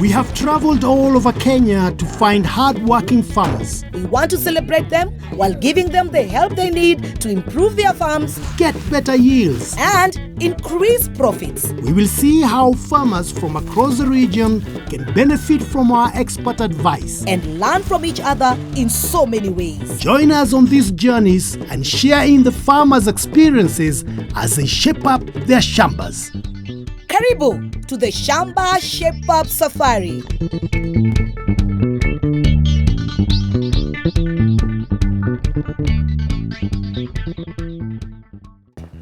We have traveled all over Kenya to find hard-working farmers. We want to celebrate them while giving them the help they need to improve their farms, get better yields, and increase profits. We will see how farmers from across the region can benefit from our expert advice and learn from each other in so many ways. Join us on these journeys and share in the farmers' experiences as they shape up their shambas. Karibu to the Shamba Shape Up Safari.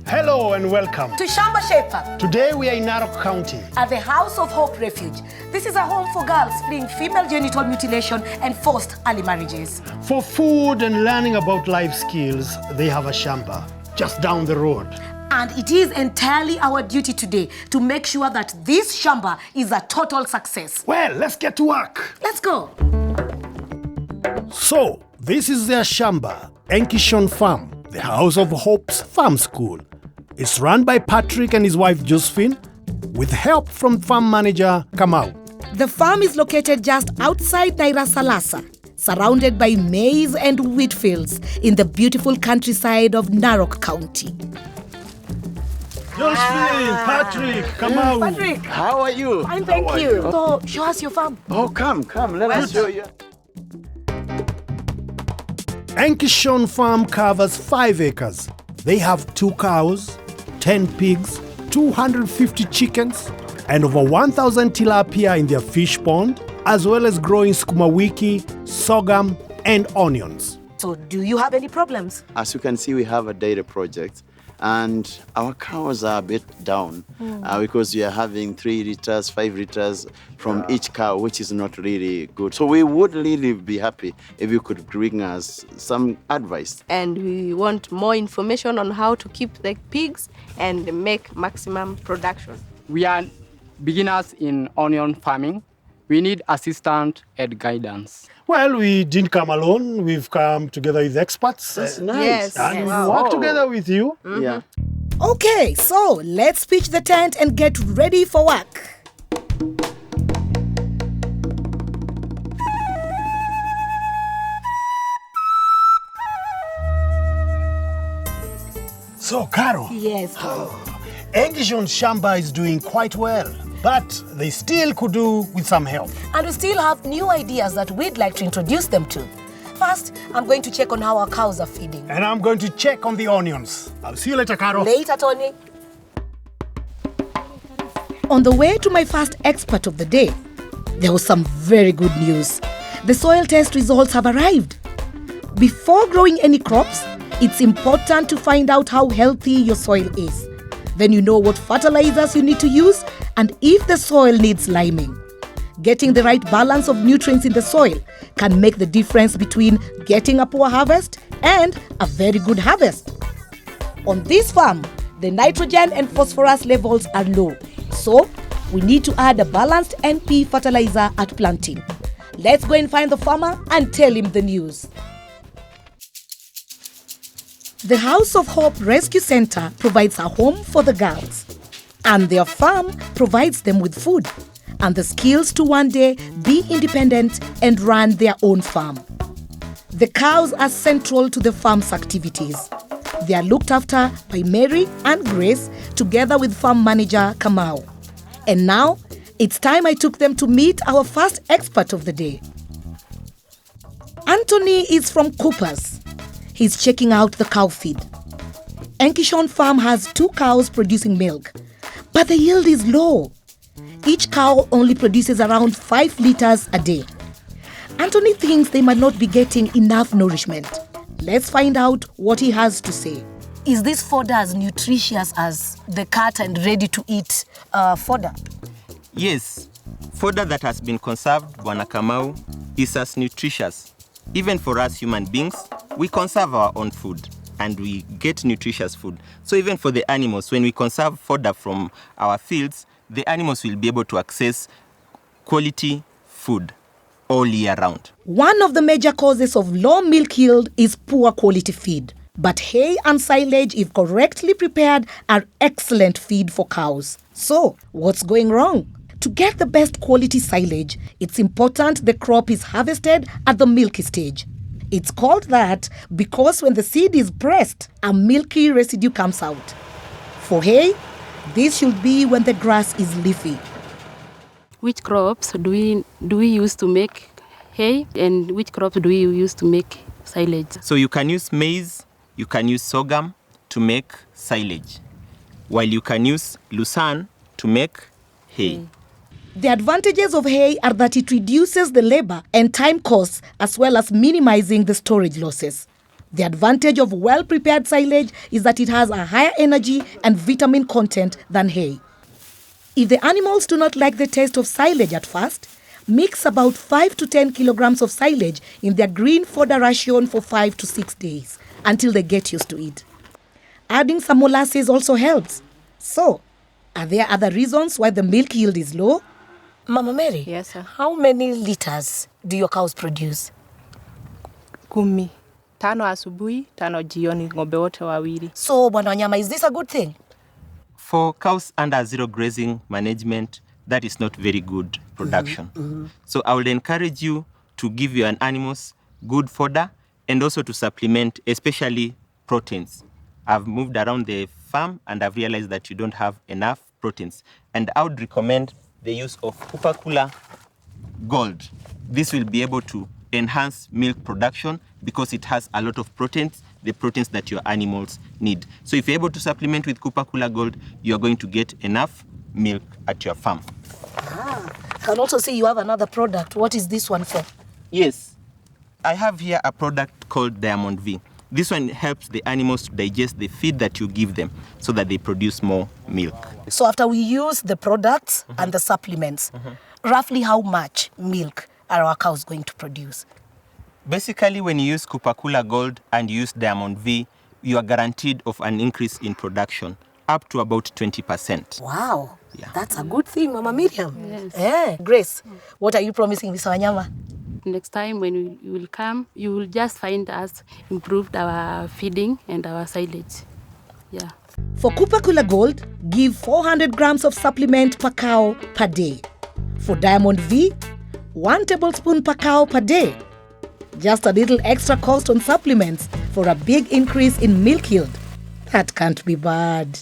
Hello and welcome to Shamba Shape Up. Today we are in Narok County at the House of Hope Refuge. This is a home for girls fleeing female genital mutilation and forced early marriages. For food and learning about life skills, they have a Shamba just down the road. And it is entirely our duty today to make sure that this Shamba is a total success. Well, let's get to work. Let's go. So, this is their Shamba, Enkishon Farm, the House of Hope's farm school. It's run by Patrick and his wife Josephine, with help from farm manager Kamau. The farm is located just outside Salasa, surrounded by maize and wheat fields in the beautiful countryside of Narok County. Josephine, Patrick, Kamau. Patrick, how are you? Fine, thank you. So, show us your farm. Oh, come, let us show you. Enkishon Farm covers 5 acres. They have 2 cows, 10 pigs, 250 chickens, and over 1,000 tilapia in their fish pond, as well as growing sukuma wiki, sorghum, and onions. So, do you have any problems? As you can see, we have a dairy project, and our cows are a bit down because we are having 3 liters, 5 liters from each cow, which is not really good. So we would really be happy if you could bring us some advice. And we want more information on how to keep the pigs and make maximum production. We are beginners in onion farming. We need assistance and guidance. Well, we didn't come alone. We've come together with experts. That's nice. Yes. And we work together with you. Yeah. Okay, so let's pitch the tent and get ready for work. So, Caro. Yes. Enkishon Shamba is doing quite well, but they still could do with some help. And we still have new ideas that we'd like to introduce them to. First, I'm going to check on how our cows are feeding. And I'm going to check on the onions. I'll see you later, Caro. Later, Tony. On the way to my first expert of the day, there was some very good news. The soil test results have arrived. Before growing any crops, it's important to find out how healthy your soil is. Then you know what fertilizers you need to use and if the soil needs liming. Getting the right balance of nutrients in the soil can make the difference between getting a poor harvest and a very good harvest. On this farm, the nitrogen and phosphorus levels are low, so we need to add a balanced NP fertilizer at planting. Let's go and find the farmer and tell him the news. The House of Hope Rescue Center provides a home for the girls, and their farm provides them with food and the skills to one day be independent and run their own farm. The cows are central to the farm's activities. They are looked after by Mary and Grace together with farm manager Kamau. And now, it's time I took them to meet our first expert of the day. Anthony is from Coopers. He's checking out the cow feed. Enkishon Farm has 2 cows producing milk, but the yield is low. Each cow only produces around 5 liters a day. Anthony thinks they might not be getting enough nourishment. Let's find out what he has to say. Is this fodder as nutritious as the cut and ready-to-eat fodder? Yes, fodder that has been conserved, Bwana Kamau, is as nutritious. Even for us human beings, we conserve our own food and we get nutritious food. So even for the animals, when we conserve fodder from our fields, the animals will be able to access quality food all year round. One of the major causes of low milk yield is poor quality feed. But hay and silage, if correctly prepared, are excellent feed for cows. So, what's going wrong? To get the best quality silage, it's important the crop is harvested at the milky stage. It's called that because when the seed is pressed, a milky residue comes out. For hay, this should be when the grass is leafy. Which crops do we use to make hay, and which crops do we use to make silage? So you can use maize, you can use sorghum to make silage, while you can use lucerne to make hay. The advantages of hay are that it reduces the labor and time costs as well as minimizing the storage losses. The advantage of well-prepared silage is that it has a higher energy and vitamin content than hay. If the animals do not like the taste of silage at first, mix about 5 to 10 kilograms of silage in their green fodder ration for 5 to 6 days until they get used to it. Adding some molasses also helps. So, are there other reasons why the milk yield is low? Mama Mary, Yes, sir. how many liters do your cows produce? 10. 5 asubuhi, 5 jioni, ng'ombe wote wawili. So, Bwana Wanyama, is this a good thing? For cows under zero grazing management, that is not very good production. So I would encourage you to give your animals good fodder and also to supplement, especially proteins. I've moved around the farm and I've realized that you don't have enough proteins. And I would recommend the use of Kupakula Gold. This will be able to enhance milk production because it has a lot of proteins, the proteins that your animals need. So if you're able to supplement with Kupakula Gold, you're going to get enough milk at your farm. I can also see you have another product. What is this one for? Yes, I have here a product called Diamond V. This one helps the animals to digest the feed that you give them so that they produce more milk. So after we use the products and the supplements, roughly how much milk are our cows going to produce? Basically, when you use Kupakula Gold and you use Diamond V, you are guaranteed of an increase in production, up to about 20%. Wow, Yeah. that's a good thing, Mama Miriam. Yes. Grace, what are you promising Mr. Wanyama? Next time when you will come, you will just find us improved our feeding and our silage. Yeah. For Kupakula Gold, give 400 grams of supplement per cow per day. For Diamond V, 1 tablespoon per cow per day. Just a little extra cost on supplements for a big increase in milk yield. That can't be bad.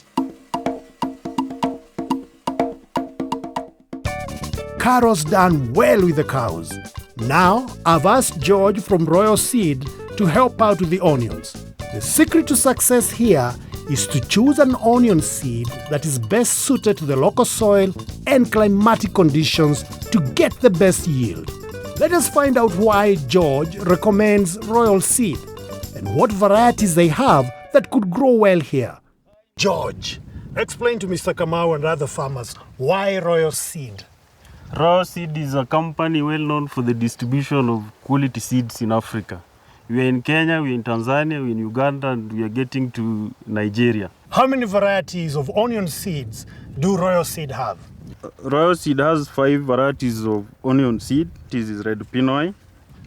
Carol's done well with the cows. Now, I've asked George from Royal Seed to help out with the onions. The secret to success here is to choose an onion seed that is best suited to the local soil and climatic conditions to get the best yield. Let us find out why George recommends Royal Seed and what varieties they have that could grow well here. George, explain to Mr. Kamau and other farmers why Royal Seed. Royal Seed is a company well known for the distribution of quality seeds in Africa. We are in Kenya, we are in Tanzania, we are in Uganda, and we are getting to Nigeria. How many varieties of onion seeds do Royal Seed have? Royal Seed has 5 varieties of onion seed. This is red pinoy.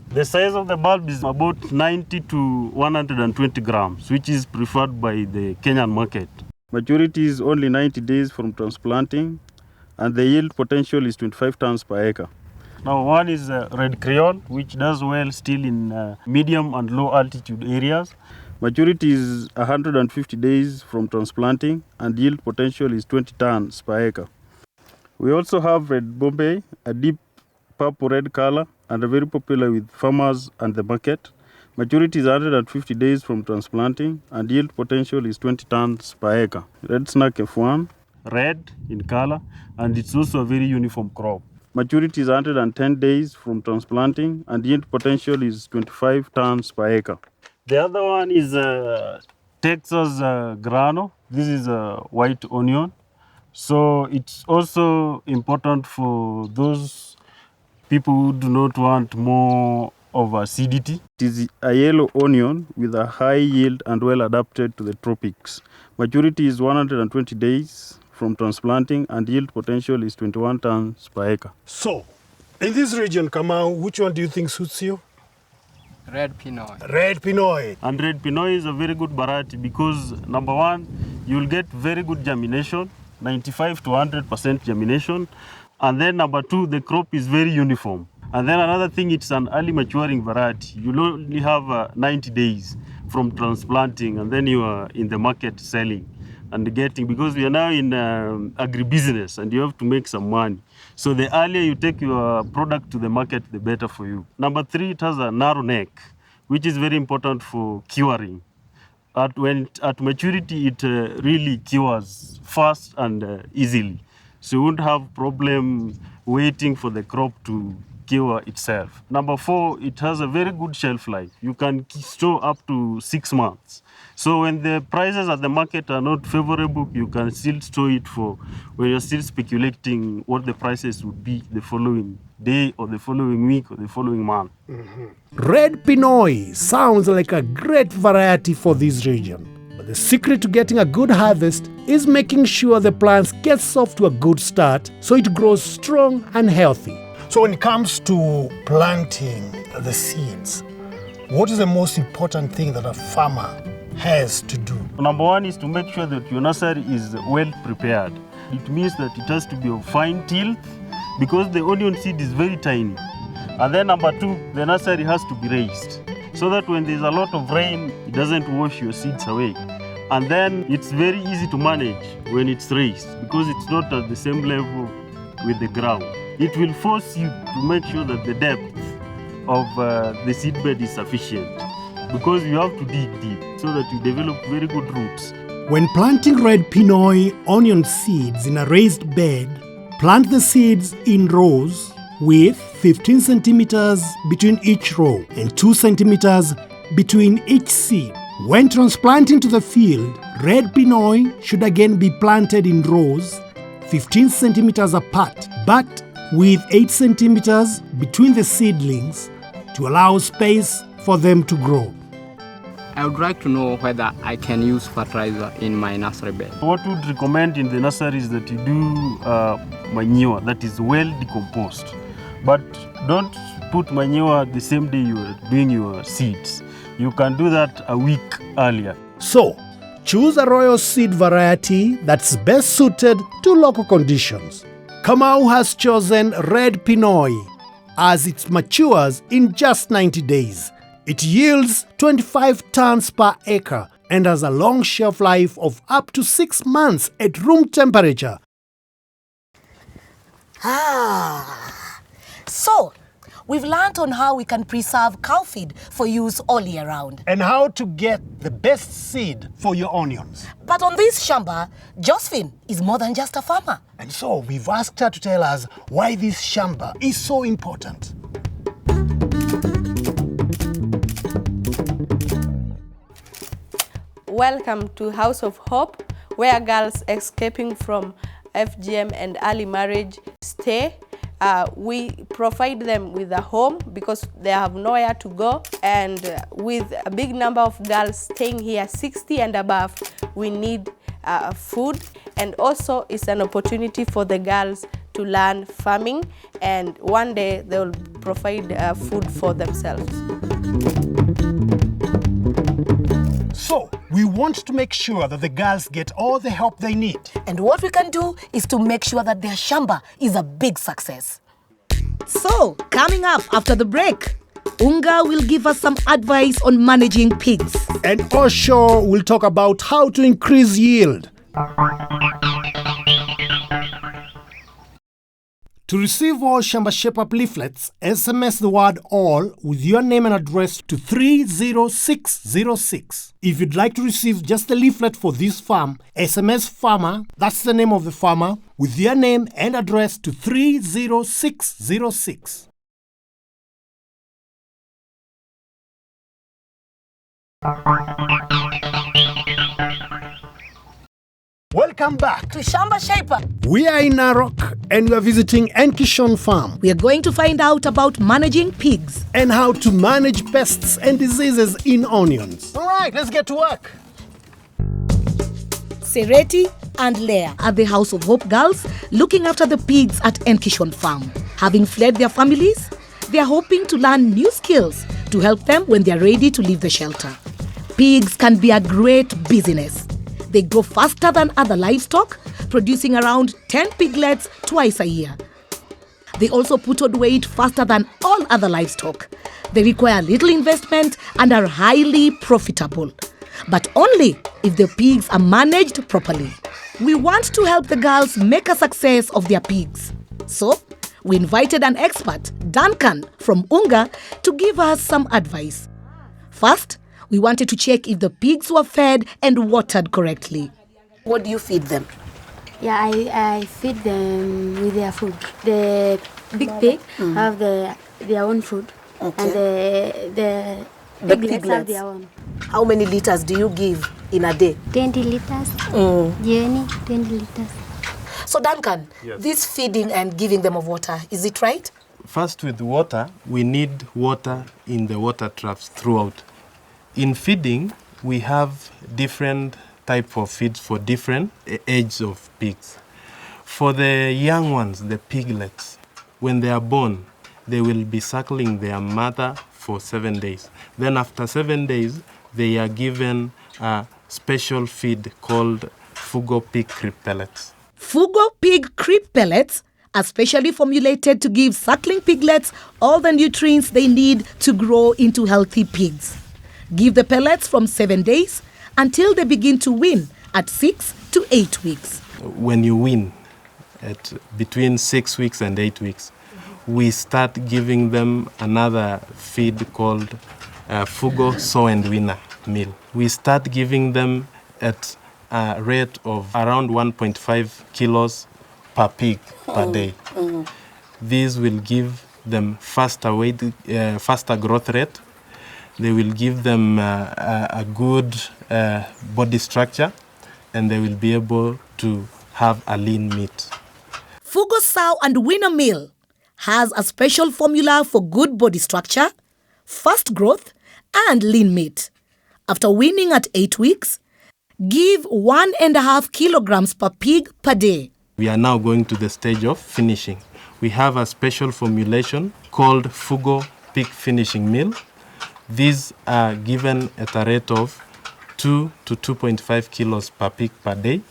The size of the bulb is about 90 to 120 grams, which is preferred by the Kenyan market. Maturity is only 90 days from transplanting, and the yield potential is 25 tons per acre. Now, one is red creole, which does well still in medium and low altitude areas. Maturity is 150 days from transplanting, and yield potential is 20 tons per acre. We also have red Bombay, a deep purple-red color, and very popular with farmers and the market. Maturity is 150 days from transplanting, and yield potential is 20 tons per acre. Red snack F1, red in color, and it's also a very uniform crop. Maturity is 110 days from transplanting, and yield potential is 25 tons per acre. The other one is Texas grano. This is a white onion. So it's also important for those people who do not want more of acidity. It is a yellow onion with a high yield and well adapted to the tropics. Maturity is 120 days from transplanting, and yield potential is 21 tons per acre. So, in this region, Kamau, which one do you think suits you? Red Pinoy. Red Pinoy. And red Pinoy is a very good variety because, number one, you'll get very good germination, 95 to 100% germination, And then number two, the crop is very uniform. And then another thing, it's an early maturing variety. You only have 90 days from transplanting, and then you are in the market selling and getting, because we are now in agribusiness and you have to make some money. So the earlier you take your product to the market, the better for you. Number three, it has a narrow neck, which is very important for curing. At maturity, it really cures fast and easily. So you won't have problem waiting for the crop to cure itself. Number four, it has a very good shelf life. You can store up to 6 months. So when the prices at the market are not favorable, you can still store it for when you're still speculating what the prices would be the following day or the following week or the following month. Red Pinoy sounds like a great variety for this region. But the secret to getting a good harvest is making sure the plant gets off to a good start so it grows strong and healthy. So when it comes to planting the seeds, what is the most important thing that a farmer has to do? Number one is to make sure that your nursery is well prepared. It means that it has to be of fine tilth because the onion seed is very tiny. And then number two, the nursery has to be raised so that when there's a lot of rain, it doesn't wash your seeds away. And then it's very easy to manage when it's raised because it's not at the same level with the ground. It will force you to make sure that the depth of the seedbed is sufficient because you have to dig deep so that you develop very good roots. When planting red Pinoy onion seeds in a raised bed, plant the seeds in rows with 15 centimeters between each row and 2 centimeters between each seed. When transplanting to the field, red Pinoy should again be planted in rows 15 centimeters apart, but with 8 centimeters between the seedlings to allow space for them to grow. I would like to know whether I can use fertilizer in my nursery bed. What we would recommend in the nursery is that you do manure that is well decomposed. But don't put manure the same day you are doing your seeds. You can do that a week earlier. So, choose a royal seed variety that's best suited to local conditions. Kamau has chosen red Pinoy as it matures in just 90 days. It yields 25 tons per acre and has a long shelf life of up to 6 months at room temperature. So, we've learned on how we can preserve cow feed for use all year round. And how to get the best seed for your onions. But on this Shamba, Josephine is more than just a farmer. And so we've asked her to tell us why this Shamba is so important. Welcome to House of Hope, where girls escaping from FGM and early marriage stay. We provide them with a home because they have nowhere to go, and with a big number of girls staying here 60 and above, we need food, and also it's an opportunity for the girls to learn farming, and one day they will provide food for themselves. So, we want to make sure that the girls get all the help they need. And what we can do is to make sure that their Shamba is a big success. So, coming up after the break, Unga will give us some advice on managing pigs. And Osho will talk about how to increase yield. To receive all Shamba Shape Up leaflets, SMS the word all with your name and address to 30606. If you'd like to receive just the leaflet for this farm, SMS farmer, that's the name of the farmer, with your name and address to 30606. Welcome back to Shamba Shape Up. We are in Narok and we are visiting Enkishon Farm. We are going to find out about managing pigs and how to manage pests and diseases in onions. All right, let's get to work. Sereti and Leah are the House of Hope girls looking after the pigs at Enkishon Farm. Having fled their families, they are hoping to learn new skills to help them when they are ready to leave the shelter. Pigs can be a great business. They grow faster than other livestock, producing around 10 piglets twice a year. They also put on weight faster than all other livestock. They require little investment and are highly profitable, but only if the pigs are managed properly. We want to help the girls make a success of their pigs. So, we invited an expert, Duncan from Unga, to give us some advice. First, we wanted to check if the pigs were fed and watered correctly. What do you feed them? Yeah, I feed them with their food. The big pig have their own food, and the piglets have their own. How many liters do you give in a day? 20 liters. Jenny, 20 liters. So Duncan, Yes. this feeding and giving them of water, is it right? First, with water, we need water in the water troughs throughout. In feeding, we have different type of feeds for different ages of pigs. For the young ones, the piglets, when they are born, they will be suckling their mother for 7 days. Then after 7 days, they are given a special feed called Fugo pig creep pellets. Fugo pig creep pellets are specially formulated to give suckling piglets all the nutrients they need to grow into healthy pigs. Give the pellets from 7 days until they begin to wean at 6 to 8 weeks. When you wean at between 6 weeks and 8 weeks, we start giving them another feed called Fugo Sow and Winner meal. We start giving them at a rate of around 1.5 kilos per pig per day. These will give them faster growth rate. They will give them a good body structure, and they will be able to have a lean meat. Fugo Sow and Winner meal has a special formula for good body structure, fast growth, and lean meat. After weaning at 8 weeks, give 1.5 kilograms per pig per day. We are now going to the stage of finishing. We have a special formulation called Fugo Pig Finishing Meal. These are given at a rate of 2 to 2.5 kilos per pig per day.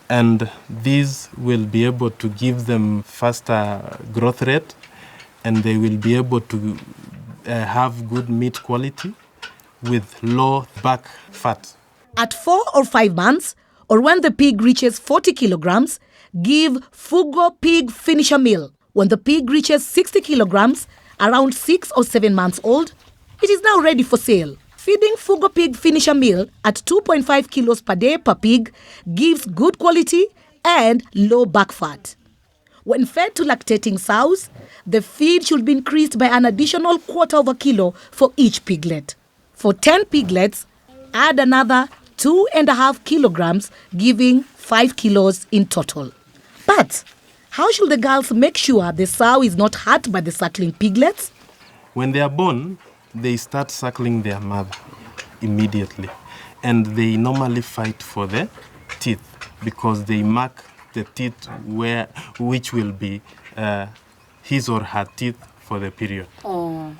And these will be able to give them faster growth rate, and they will be able to have good meat quality with low back fat. At 4 or 5 months, or when the pig reaches 40 kilograms, give Fugo Pig Finisher Meal. When the pig reaches 60 kilograms, around 6 or 7 months old, it is now ready for sale. Feeding Fugo Pig Finisher Meal at 2.5 kilos per day per pig gives good quality and low back fat. When fed to lactating sows, the feed should be increased by an additional 1/4 kilo for each piglet. For 10 piglets, add another 2.5 kilograms, giving 5 kilos in total. But how should the girls make sure the sow is not hurt by the suckling piglets? When they are born, they start suckling their mother immediately. And they normally fight for the teeth because they mark the teeth which will be his or her teeth for the period.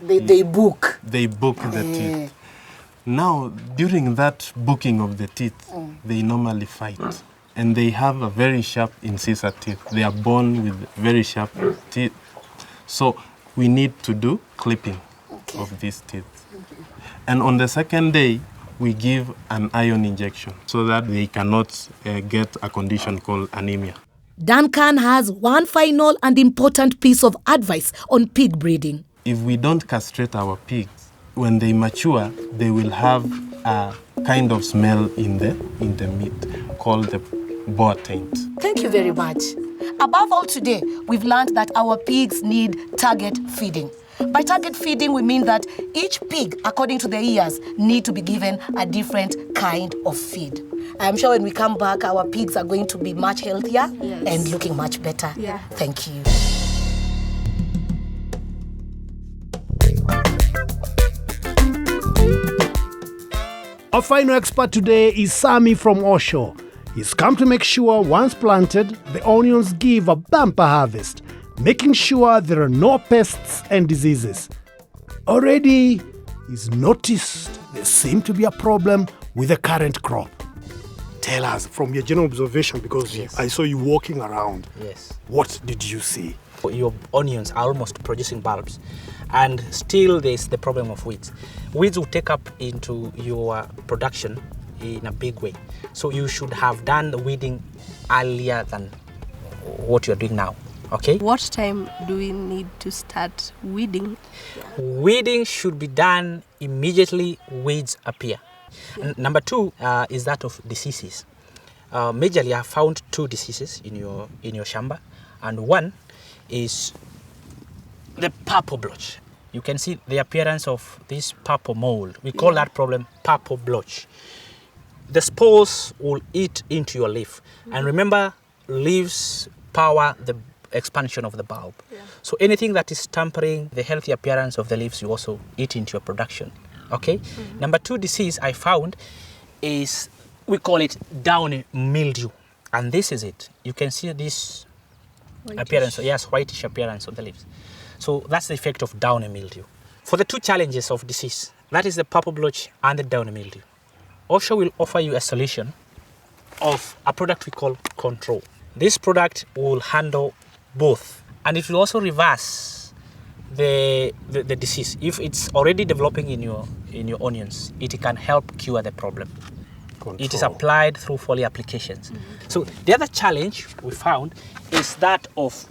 They book. They book the teeth. Now, during that booking of the teeth, they normally fight. And they have a very sharp incisor teeth. They are born with very sharp teeth. So we need to do clipping of these teeth. And on the second day, we give an iron injection so that they cannot get a condition called anemia. Duncan has one final and important piece of advice on pig breeding. If we don't castrate our pigs, when they mature, they will have a kind of smell in the meat called the boar taint. Thank you very much. Above all today, we've learned that our pigs need target feeding. By target feeding, we mean that each pig, according to their years, need to be given a different kind of feed. I'm sure when we come back, our pigs are going to be much healthier and looking much better. Yeah. Thank you. Our final expert today is Sami from Osho. He's come to make sure once planted, the onions give a bumper harvest, making sure there are no pests and diseases. Already, he's noticed there seems to be a problem with the current crop. Tell us from your general observation, because I saw you walking around. Yes. What did you see? Your onions are almost producing bulbs, and still there's the problem of weeds. Weeds will take up into your production in a big way. So you should have done the weeding earlier than what you're doing now. Okay? What time do we need to start weeding? Weeding should be done immediately weeds appear. Number two is that of diseases. Majorly, I found 2 diseases in your Shamba, and one is the purple blotch. You can see the appearance of this purple mold. We call that problem purple blotch. The spores will eat into your leaf, and remember, leaves power the expansion of the bulb. So anything that is tampering the healthy appearance of the leaves, you also eat into your production. Okay. Number 2 disease I found is, we call it downy mildew, and this is it. You can see this appearance, yes, whitish appearance of the leaves. So that's the effect of downy mildew. For the 2 challenges of disease, that is the purple blotch and the downy mildew, OSHA will offer you a solution of a product we call Control. This product will handle both, and it will also reverse the disease. If it's already developing in your onions, it can help cure the problem. Control. It is applied through foliar applications. So the other challenge we found is that of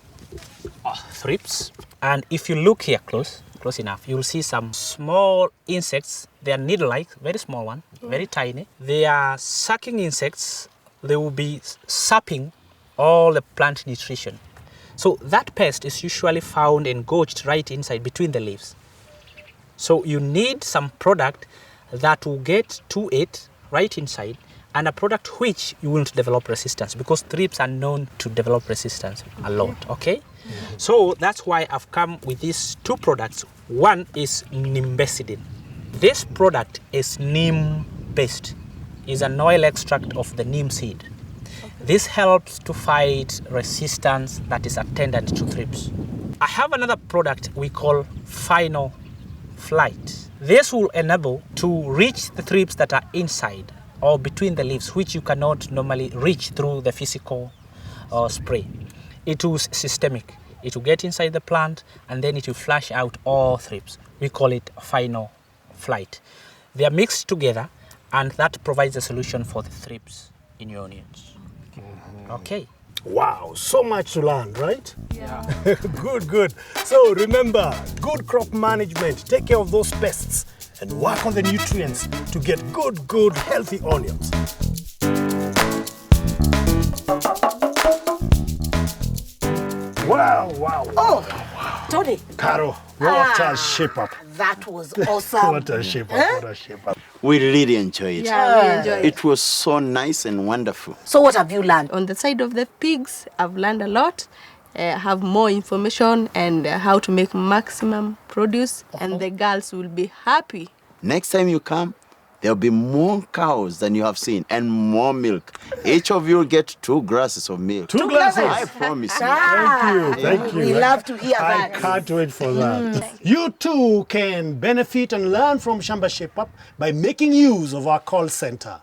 thrips. And if you look here close enough, you'll see some small insects. They are needle-like, very small one, very tiny. They are sucking insects. They will be sapping all the plant nutrition. So that pest is usually found engorged right inside between the leaves. So you need some product that will get to it right inside, and a product which you won't develop resistance, because thrips are known to develop resistance a lot, okay? So that's why I've come with these 2 products. One is nimbecidine. This product is neem-based. It's an oil extract of the neem seed. This helps to fight resistance that is attendant to thrips. I have another product we call Final Flight. This will enable to reach the thrips that are inside or between the leaves, which you cannot normally reach through the physical spray. It is systemic. It will get inside the plant, and then it will flush out all thrips. We call it Final Flight. They are mixed together, and that provides a solution for the thrips in your onions. Okay. Wow, so much to learn, right? Yeah. Good. So remember, good crop management, take care of those pests, and work on the nutrients to get good, healthy onions. Wow. Oh, Tony. Caro, what a shape up. That was awesome. What a shape up. We really enjoyed it. Yeah, we enjoyed it. It was so nice and wonderful. So what have you learned? On the side of the pigs, I've learned a lot. Have more information and how to make maximum produce, and the girls will be happy. Next time you come, there'll be more cows than you have seen and more milk. Each of you will get 2 glasses of milk. 2 glasses? I promise you. Thank you. We love to hear that. I can't wait for that. You too can benefit and learn from Shamba Shape Up by making use of our call center.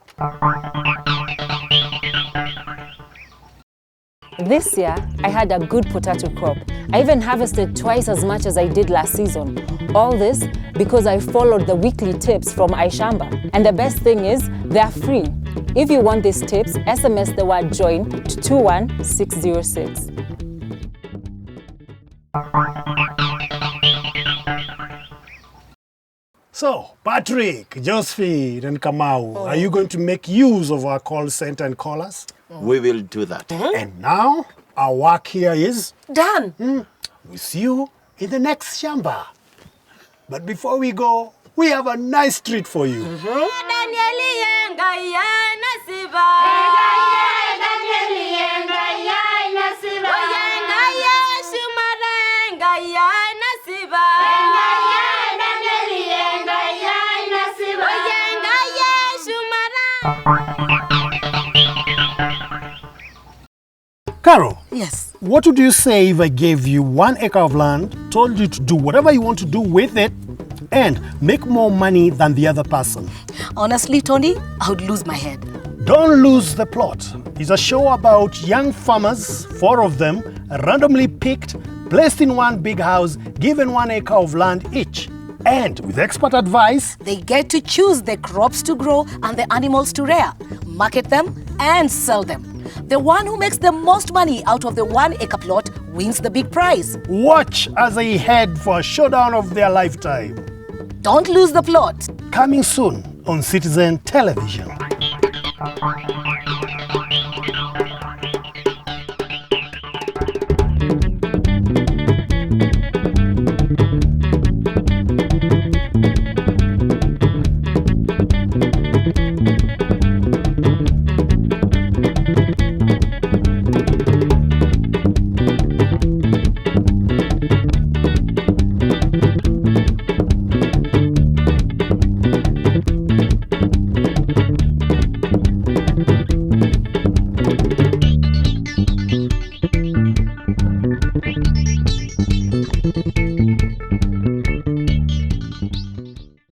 This year, I had a good potato crop. I even harvested twice as much as I did last season. All this because I followed the weekly tips from iShamba. And the best thing is, they're free. If you want these tips, SMS the word JOIN to 21606. So, Patrick, Josephine, and Kamau, are you going to make use of our call center and call us? We will do that. And now, our work here is done. We'll see you in the next Shamba. But before we go, we have a nice treat for you. Carol. Yes. What would you say if I gave you 1 acre of land, told you to do whatever you want to do with it, and make more money than the other person? Honestly, Tony, I would lose my head. Don't Lose the Plot is a show about young farmers, 4 of them, randomly picked placed in one big house, given 1 acre of land each. And with expert advice, They get to choose the crops to grow and the animals to rear, market them and sell them. The one who makes the most money out of the 1 acre plot wins the big prize. watch as they head for a showdown of their lifetime. Don't lose the plot. Coming soon on Citizen Television.